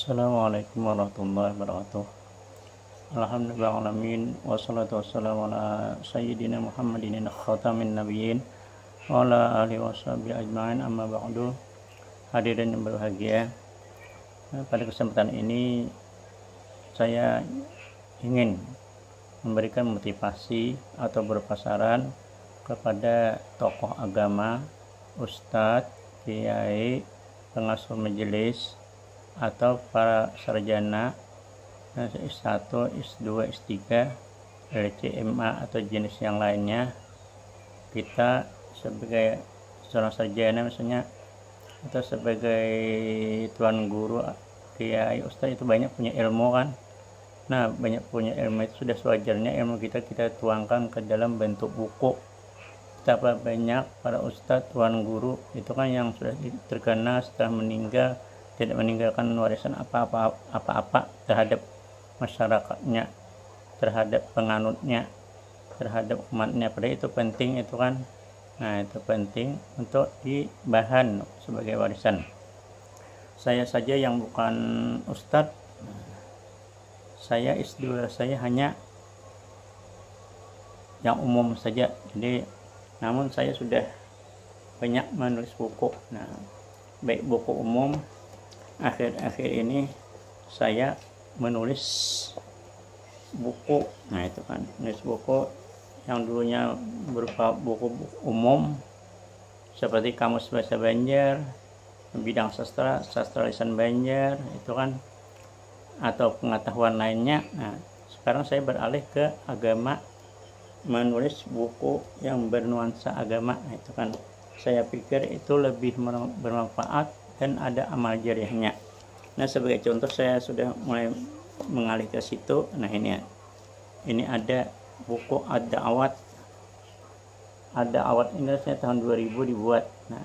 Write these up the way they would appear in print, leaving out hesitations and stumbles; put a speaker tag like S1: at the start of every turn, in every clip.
S1: Assalamualaikum warahmatullahi wabarakatuh. Alhamdulillahirrahmanirrahim. Wassalatu wassalamu ala sayyidina Muhammadin khatamin nabiyyin wa ala alihi washabihi ajma'in, amma ba'du. Hadirin yang berbahagia, pada kesempatan ini saya ingin memberikan motivasi atau berpasaran kepada tokoh agama, ustadz, kiai, pengasuh majelis, atau para sarjana S1, S2, S3, LCMA atau jenis yang lainnya. Kita sebagai seorang sarjana misalnya, atau sebagai tuan guru, kiai, ustadz itu banyak punya ilmu kan. Nah, banyak punya ilmu itu sudah sewajarnya ilmu kita tuangkan ke dalam bentuk buku. Betapa banyak para ustadz, tuan guru itu kan yang sudah terkenal setelah meninggal tidak meninggalkan warisan apa-apa terhadap masyarakatnya, terhadap penganutnya, terhadap umatnya. Padahal itu penting itu kan. Nah, itu penting untuk dibahan sebagai warisan. Saya saja yang bukan ustadz, saya S2 saya hanya yang umum saja. Jadi namun saya sudah banyak menulis buku. Nah, baik buku umum, akhir-akhir ini saya menulis buku. Nah, itu kan menulis buku yang dulunya berupa buku umum seperti Kamus Bahasa Banjar, bidang sastra lisan Banjar itu kan, atau pengetahuan lainnya. Nah, sekarang saya beralih ke agama, menulis buku yang bernuansa agama. Nah, itu kan saya pikir itu lebih bermanfaat dan ada amal jariahnya. Nah, sebagai contoh saya sudah mulai mengalih ke situ. Nah, ini ada buku Ad-Da'awat ini saya tahun 2000 dibuat. Nah,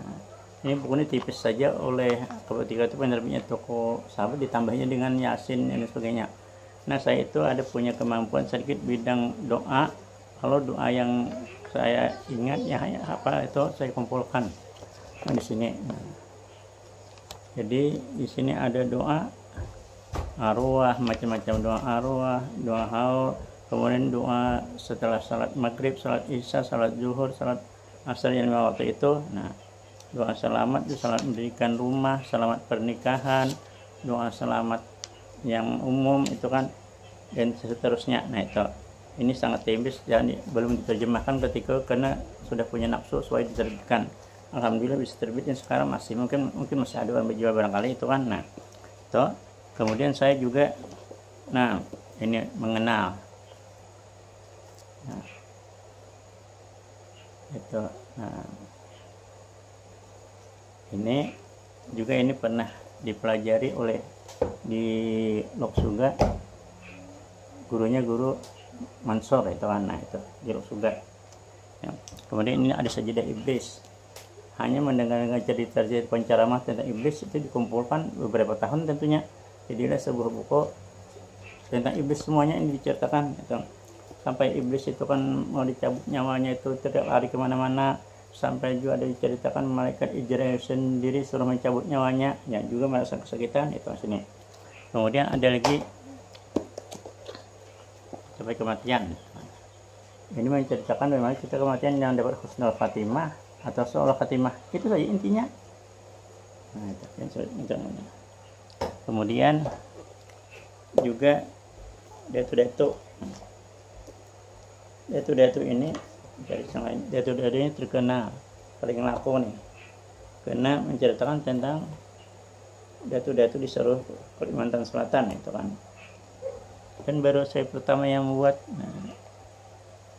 S1: ini buku ini tipis saja oleh ketika itu penerbitnya toko sahabat, ditambahnya dengan Yasin dan sebagainya. Nah, saya itu ada punya kemampuan sedikit bidang doa. Kalau doa yang saya ingat ya apa itu saya kumpulkan di sini. Jadi di sini ada doa arwah, macam-macam doa arwah, doa haul, kemudian doa setelah salat maghrib, salat isya, salat zuhur, salat asar yang 5 waktu itu. Nah, doa selamat, salat mendirikan rumah, selamat pernikahan, doa selamat yang umum itu kan, dan seterusnya. Nah, ini sangat tipis, jadi belum diterjemahkan ketika karena sudah punya nafsu supaya diterbitkan. Alhamdulillah bisa terbit, dan sekarang masih mungkin masih ada orang berjual barangkali itu kan. Nah, itu kemudian saya juga ini mengenal. Nah, itu. Nah, ini juga ini pernah dipelajari oleh di Loksuga, gurunya guru Mansur itu kan. Nah, itu di Loksuga. Ya. Kemudian ini ada sajadah iblis. Hanya mendengar cerita-cerita penceramah tentang iblis itu dikumpulkan beberapa tahun tentunya. Jadilah sebuah buku tentang iblis, semuanya ini diceritakan itu. Sampai iblis itu kan mau dicabut nyawanya itu tidak lari kemana-mana, sampai juga ada diceritakan malaikat Israel sendiri suruh mencabut nyawanya, ya juga merasa kesakitan itu sini. Kemudian ada lagi sampai kematian. Ini menceritakan bagaimana kita kematian yang dapat husnul khatimah atau seolah khatimah, itu saja intinya. Nah, itu. Kemudian juga datu ini dari yang lain. Datu ini terkenal, paling laku nih, karena menceritakan tentang datu di seluruh Kalimantan Selatan itu kan. Dan baru saya pertama yang membuat. Nah,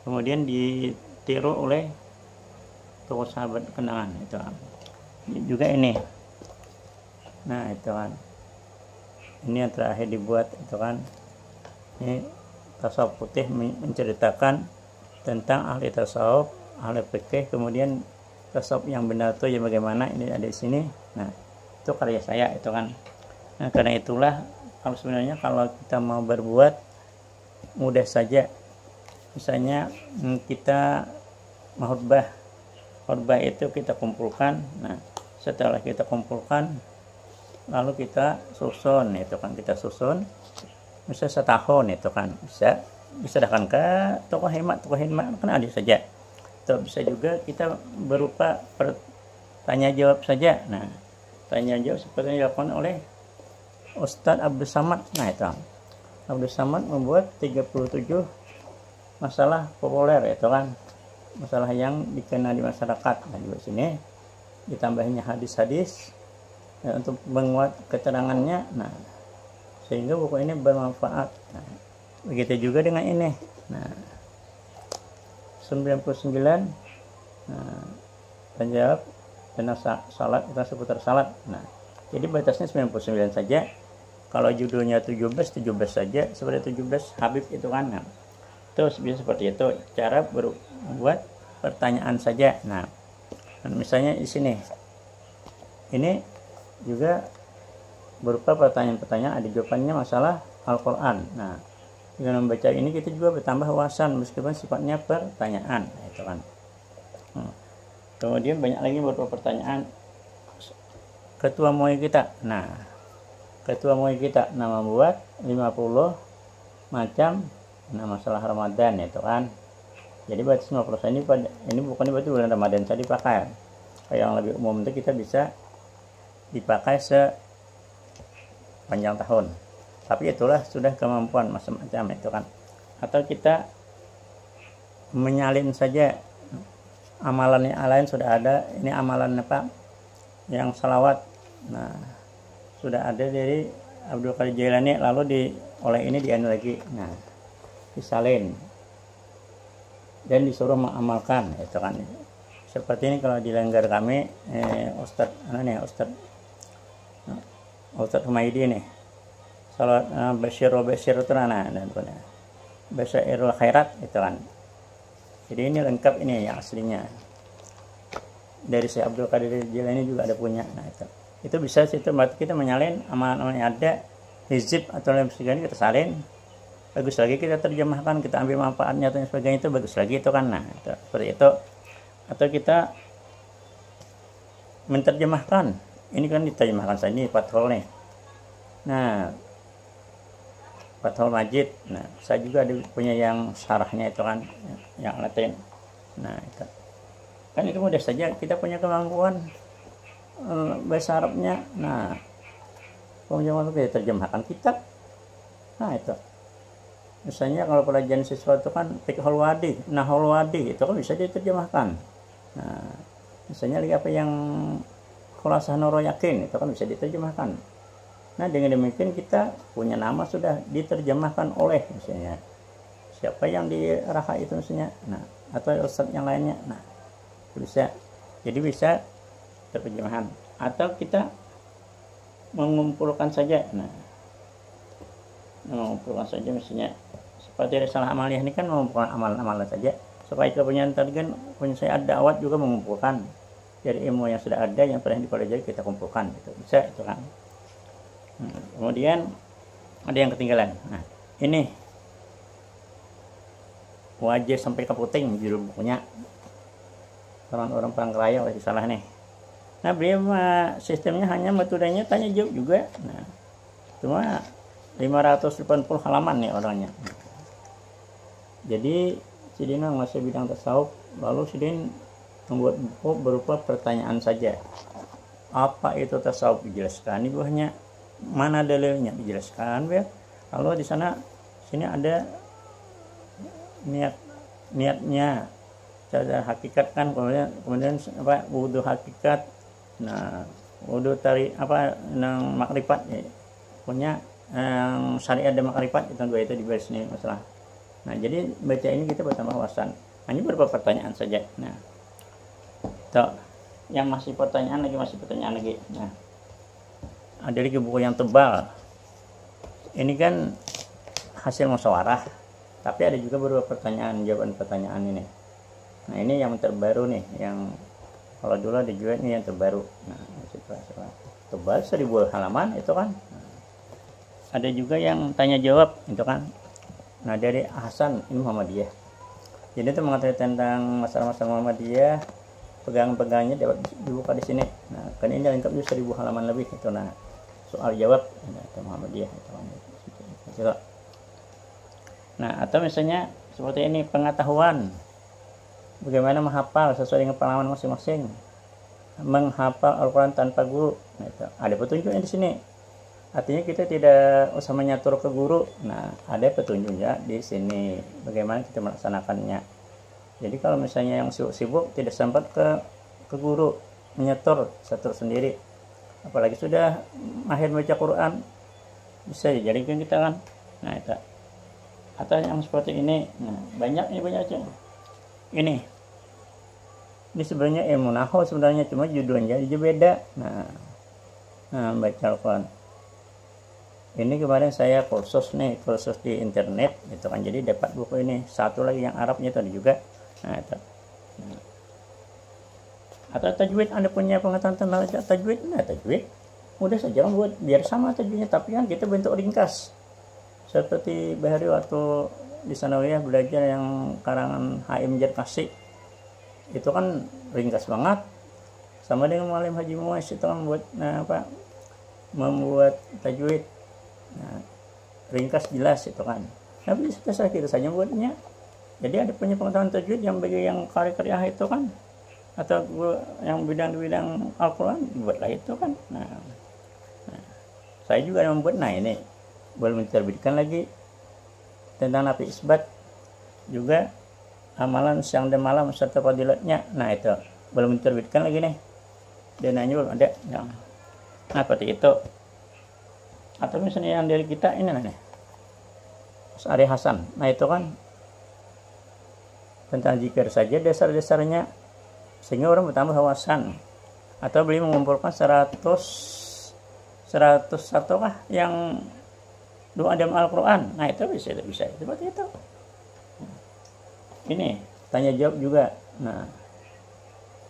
S1: kemudian ditiru oleh tokoh sahabat kenangan itu juga ini. Nah, itu kan ini yang terakhir dibuat itu kan. Ini tasawuf putih, menceritakan tentang ahli tasawuf, ahli fikih, kemudian tasawuf yang benar itu ya bagaimana. Ini ada di sini. Nah, itu karya saya itu kan. Nah, karena itulah sebenarnya kalau kita mau berbuat mudah saja. Misalnya kita khutbah itu kita kumpulkan. Nah, setelah kita kumpulkan lalu kita susun itu kan, kita susun bisa setahun itu kan, bisa datang ke toko hemat kan ada saja. Atau bisa juga kita berupa tanya jawab saja. Nah, tanya jawab seperti yang dilakukan oleh Ustadz Abdul Samad. Nah, itu Abdul Samad membuat 37 masalah populer itu kan, masalah yang dikenal di masyarakat. Nah, di sini ditambahnya hadis-hadis ya, untuk menguat keterangannya. Nah, sehingga buku ini bermanfaat. Nah, begitu juga dengan ini. Nah, 99 penjawab tentang salat, tentang seputar salat. Nah, jadi batasnya 99 saja. Kalau judulnya 17 saja, seperti 17 Habib itu kan. Nah, terus bisa seperti itu cara membuat pertanyaan saja. Nah, misalnya di sini ini juga berupa pertanyaan-pertanyaan, ada jawabannya masalah Al-Quran. Nah, dengan membaca ini kita juga bertambah wawasan meskipun sifatnya pertanyaan. Nah, itu kan. Kemudian banyak lagi beberapa pertanyaan ketua MUI kita. Nah, ketua MUI kita membuat 50 macam masalah Ramadan itu kan. Jadi batas 50 ini bukan berarti bulan Ramadan saja dipakai. Yang lebih umum itu kita bisa dipakai sepanjang tahun. Tapi itulah sudah kemampuan macam-macam itu kan. Atau kita menyalin saja amalan yang lain sudah ada. Ini amalan apa? Yang salawat. Nah, sudah ada dari Abdul Qadir Jailani, lalu oleh ini dianu lagi. Nah, disalin dan disuruh mengamalkan itu kan. Seperti ini kalau di Lenggar kami Ustadz Humaydi nih. Salat Basyirul itu dan Basyirul Khairat itu kan. Jadi ini lengkap ini yang aslinya. Dari Syekh Abdul Qadir Jailani juga ada punya. Nah, itu bisa situ berarti kita menyalin amalan-amalan yang ada, hizib atau lain sebagainya kita salin. Bagus lagi kita terjemahkan, kita ambil manfaatnya dan sebagainya, itu bagus lagi itu kan. Nah, itu seperti itu. Atau kita menerjemahkan. Ini kan diterjemahkan saja ini Fathul nih. Nah, Fathul Majid. Nah, saya juga ada punya yang syarahnya itu kan, yang Latin. Nah, itu kan itu mudah saja, kita punya kemampuan bahasa Arabnya. Nah, penjemahan itu kita terjemahkan kitab. Nah, itu misalnya kalau pelajaran sesuatu kan fiqhul wadi, nahul wadi itu kan bisa diterjemahkan. Nah, misalnya lagi apa yang Khulasah Nurul Yakin itu kan bisa diterjemahkan. Nah, dengan demikian kita punya nama sudah diterjemahkan oleh misalnya siapa yang di Raha itu misalnya, nah, atau ustadz yang lainnya. Nah, bisa, jadi bisa terjemahan. Atau kita mengumpulkan saja. Nah, mengumpulkan saja misalnya seperti Risalah Amaliyah ini kan mengumpulkan amalan-amalan saja. Supaya kita punya punya saya ada dakwat juga mengumpulkan dari ilmu yang sudah ada yang pernah dipelajari kita kumpulkan, itu bisa itu kan. Kemudian ada yang ketinggalan. Nah, ini wajib sampai ke puting judul bukunya orang-orang Palangkaraya oleh salah nih. Nah, beliau sistemnya hanya metodenya tanya jawab juga. Nah, cuma 580 halaman nih orangnya. Jadi Sidin masih bidang tasawuf, lalu Sidin membuat buku berupa pertanyaan saja. Apa itu tasawuf dijelaskan di bawahnya, mana dalilnya dijelaskan ya. Lalu di sini ada niatnya, cara hakikat kan, kemudian apa wudu hakikat. Nah, wudu makrifat ya. Punya syariat dan makrifat itu dua itu dibahas nih masalah. Nah, jadi baca ini kita bertambah wawasan. Hanya beberapa pertanyaan saja. Nah, yang masih pertanyaan lagi. Nah, ada lagi buku yang tebal. Ini kan hasil musyawarah, tapi ada juga beberapa jawaban pertanyaan ini. Nah, ini yang terbaru nih, yang kalau dulu ada juga ini yang terbaru. Nah, tebal 1000 halaman itu kan. Nah, ada juga yang tanya jawab itu kan. Nah, dari Hasan ini Muhammadiyah. Jadi itu mengatakan tentang masalah-masalah Muhammadiyah, pegangan-pegangnya dapat dibuka di sini. Nah, kan ini lengkap juga 1000 halaman lebih itu. Nah, soal jawab atau Muhammadiyah atau nah, atau misalnya seperti ini, pengetahuan bagaimana menghafal sesuai dengan pengalaman masing-masing, menghafal Al-Quran tanpa guru. Nah, itu ada petunjuknya di sini. Artinya kita tidak usah menyatur ke guru. Nah, ada petunjuknya di sini bagaimana kita melaksanakannya. Jadi kalau misalnya yang sibuk tidak sempat ke guru menyatur satur sendiri, apalagi sudah mahir baca Quran, bisa dijadikan kita kan. Nah, itu atau yang seperti ini. Nah, banyak aja ini sebenarnya ilmu nahwu sebenarnya, cuma judulnya aja beda. Nah, baca Al-Quran ini kemarin saya kursus di internet gitu kan, jadi dapat buku ini, satu lagi yang Arabnya tadi juga. Nah, itu. Atau tajwid, Anda punya pengetahuan tentang tajwid. Nah, tajwid mudah saja buat biar sama tajwidnya, tapi kan kita bentuk ringkas. Seperti Bahari waktu di Sanawiyah belajar yang karangan Haim Jarkasi, itu kan ringkas banget. Sama dengan Muallim Haji Muwais itu kan membuat tajwid. Nah, ringkas jelas itu kan. Nah, bisa kita saja buatnya. Jadi ada punya pengetahuan tajwid yang bagi yang karya-karya itu kan, atau yang bidang Al-Quran buatlah itu kan. Nah, saya juga membuat. Nah, ini belum diterbitkan lagi tentang nafi isbat, juga amalan siang dan malam serta fadilatnya. Nah, itu belum diterbitkan lagi nih, dananya belum ada. Nah, seperti itu. Atau misalnya yang dari kita ini nih, Mas Ari Hasan. Nah, itu kan tentang zikir saja dasar-dasarnya, sehingga orang bertambah wawasan. Atau beliau mengumpulkan 101 kah yang doa dalam Al-Quran. Nah, itu bisa seperti itu. Ini tanya jawab juga. Nah,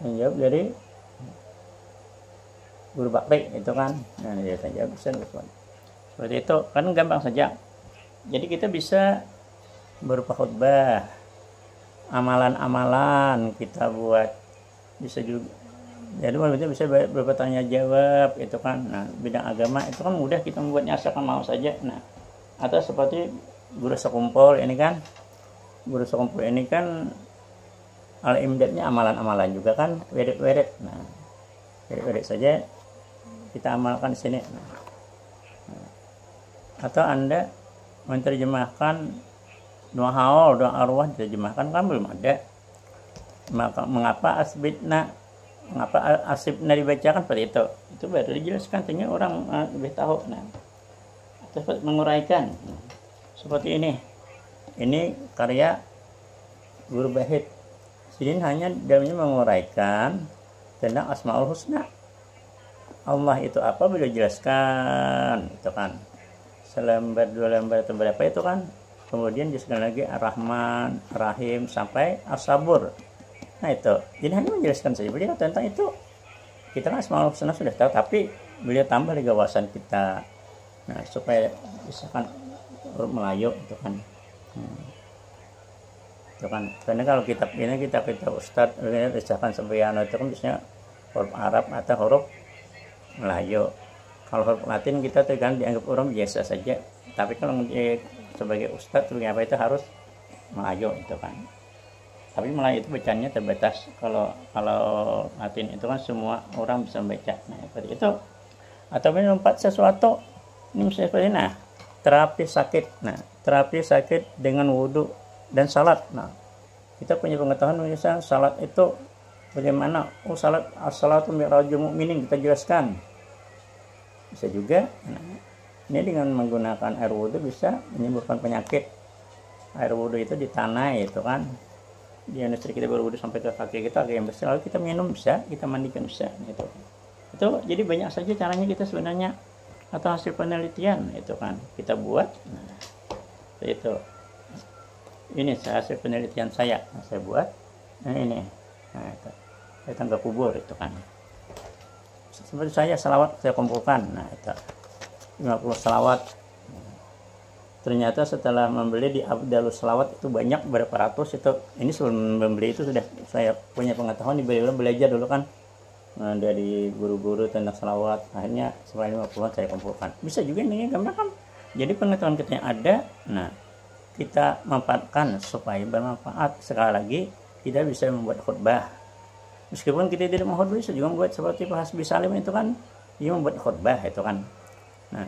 S1: tanya jawab dari guru bakti itu kan. Nah, dia tanya jawab bisa seperti itu kan, gampang saja. Jadi kita bisa berupa khutbah, amalan-amalan kita buat, bisa juga. Jadi kita bisa berupa tanya jawab itu kan. Nah, bidang agama itu kan mudah kita membuatnya asalkan mau saja. Nah, atau seperti guru sekumpul ini kan. Guru sekumpul ini kan al-imdadnya amalan-amalan juga kan, weret-weret. Nah, weret-weret saja kita amalkan di sini. Nah, atau Anda menerjemahkan doa haul, doa arwah diterjemahkan kan belum ada. Maka mengapa asibna dibacakan seperti itu? Itu baru dijelaskan, sehingga orang lebih tahu. Nah, dapat menguraikan seperti ini. Ini karya Guru Bahit. Sini hanya dalamnya menguraikan tentang Asmaul Husna. Allah itu apa beliau jelaskan, itu kan. Selembar, 2 lembar atau berapa itu kan. Kemudian dijelaskan lagi Ar-Rahman, Rahim sampai As-Sabur. Nah, itu. Jadi hanya menjelaskan saja beliau tentang itu. Kita kan Asmaul Husna sudah tahu, tapi beliau tambah lagi wawasan kita. Nah, supaya bisa kan huruf Melayu itu kan. Itu kan. Karena kalau kitab ini kita Ustadz misalkan Sebiano itu kan biasanya huruf Arab atau huruf Melayu. Kalau huruf Latin kita kan dianggap orang biasa saja. Tapi kalau sebagai Ustadz sebagai apa itu harus Melayu itu kan. Tapi Melayu itu bacanya terbatas. Kalau Latin itu kan semua orang bisa baca. Nah, seperti itu. Atau melompat sesuatu. Ini misalnya seperti ini. Nah, terapi sakit. Nah, terapi sakit dengan wudhu dan salat. Nah, kita punya pengetahuan misalnya salat itu bagaimana. Oh, salat as-salatu mi'rajul mu'minin kita jelaskan. Bisa juga. Nah, ini dengan menggunakan air wudhu bisa menyembuhkan penyakit. Air wudhu itu di tanah itu kan. Di industri kita berwudhu sampai ke kaki kita agak yang bersih, lalu kita minum bisa, kita mandikan bisa. Itu jadi banyak saja caranya kita sebenarnya, atau hasil penelitian itu kan kita buat. Nah, itu ini hasil penelitian saya buat. Nah, ini itu datang ke kubur itu kan, seperti saya selawat saya kumpulkan. Nah, itu 50 selawat. Ternyata setelah membeli di Abdalus Selawat itu banyak berapa ratus itu. Ini sebelum membeli itu sudah saya punya pengetahuan, belajar dulu kan dari guru-guru tentang salawat, akhirnya 150 saya kumpulkan. Bisa juga ini gambar kan, jadi pengetahuan kita yang ada, nah kita manfaatkan supaya bermanfaat. Sekali lagi, kita bisa membuat khutbah, meskipun kita tidak mau khutbah, bisa juga membuat seperti Pak Hasbi Salim itu kan, dia membuat khutbah itu kan. Nah,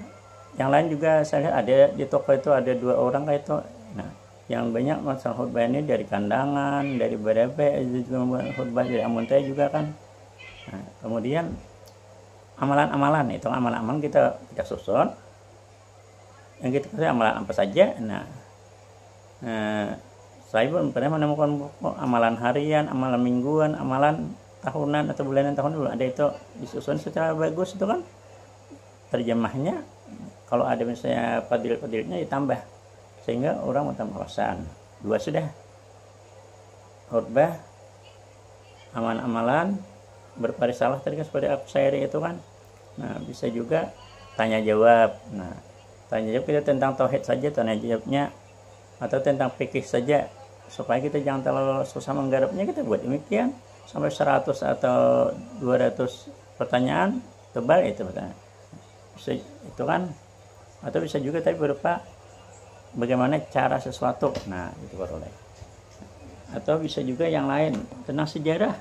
S1: yang lain juga saya lihat ada di toko itu ada 2 orang kayak itu. Nah, yang banyak masalah khutbah ini dari kandangan, dari berbagai juga membuat khutbah, dari Amuntai juga kan. Nah, kemudian amalan-amalan itu amalan-amalan kita susun. Yang kita kasih amalan apa saja. Nah, saya belum pernah menemukan buku amalan harian, amalan mingguan, amalan tahunan atau bulanan, tahun belum ada itu disusun secara bagus itu kan. Terjemahnya kalau ada misalnya fadilah-fadilahnya ditambah sehingga orang bertambah wawasan. 2 sudah. Khutbah, amalan-amalan, berparisalah tadi kan seperti aku saya itu kan. Nah, bisa juga tanya jawab. Nah, tanya jawab kita tentang tauhid saja, tanya jawabnya, atau tentang fikih saja, supaya kita jangan terlalu susah menggarapnya. Kita buat demikian sampai 100 atau 200 pertanyaan, tebal itu pertanyaan. Bisa, itu kan. Atau bisa juga tapi berupa bagaimana cara sesuatu. Nah, itu baru lain. Atau bisa juga yang lain tentang sejarah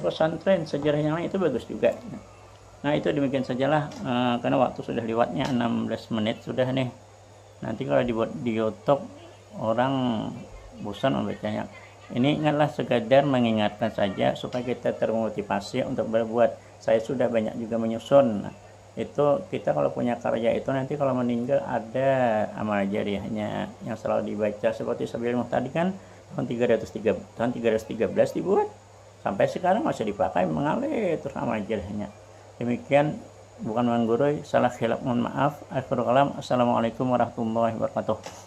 S1: pesantren, sejarah yang lain itu bagus juga. Nah, itu demikian sajalah, karena waktu sudah lewatnya 16 menit sudah nih. Nanti kalau dibuat di YouTube orang bosan membacanya. Ini ingatlah sekadar mengingatkan saja supaya kita termotivasi untuk berbuat. Saya sudah banyak juga menyusun. Nah, itu kita kalau punya karya itu nanti kalau meninggal ada amal jariahnya yang selalu dibaca. Seperti Sabil tadi kan tahun 313 dibuat, sampai sekarang masih dipakai, mengalir terus amal jariahnya. Demikian, bukan menggurui, salah khilaf mohon maaf. Akhirul kalam, assalamualaikum warahmatullahi wabarakatuh.